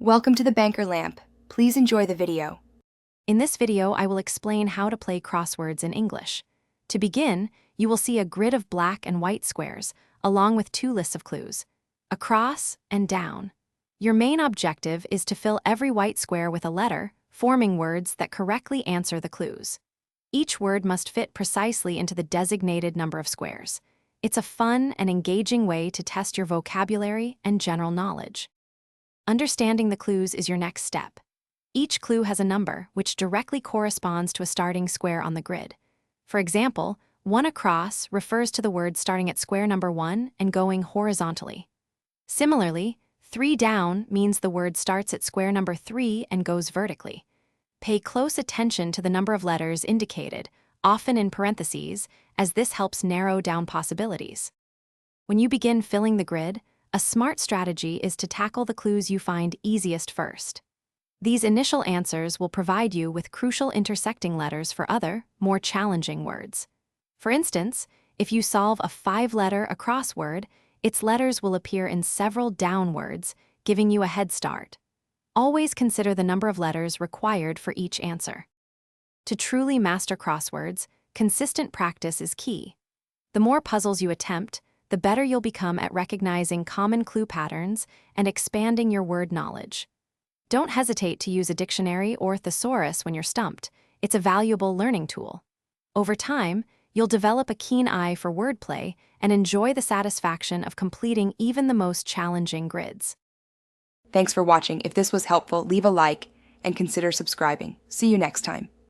Welcome to the Banker Lamp. Please enjoy the video. In this video, I will explain how to play crosswords in English. To begin, you will see a grid of black and white squares, along with two lists of clues: across and down. Your main objective is to fill every white square with a letter, forming words that correctly answer the clues. Each word must fit precisely into the designated number of squares. It's a fun and engaging way to test your vocabulary and general knowledge. Understanding the clues is your next step. Each clue has a number, which directly corresponds to a starting square on the grid. For example, 1 across refers to the word starting at square number 1 and going horizontally. Similarly, 3 down means the word starts at square number 3 and goes vertically. Pay close attention to the number of letters indicated, often in parentheses, as this helps narrow down possibilities. When you begin filling the grid, a smart strategy is to tackle the clues you find easiest first. These initial answers will provide you with crucial intersecting letters for other, more challenging words. For instance, if you solve a 5-letter across word, its letters will appear in several down words, giving you a head start. Always consider the number of letters required for each answer. To truly master crosswords, consistent practice is key. The more puzzles you attempt, the better you'll become at recognizing common clue patterns and expanding your word knowledge. Don't hesitate to use a dictionary or thesaurus when you're stumped. It's a valuable learning tool. Over time, you'll develop a keen eye for wordplay and enjoy the satisfaction of completing even the most challenging grids. Thanks for watching. If this was helpful, leave a like and consider subscribing. See you next time.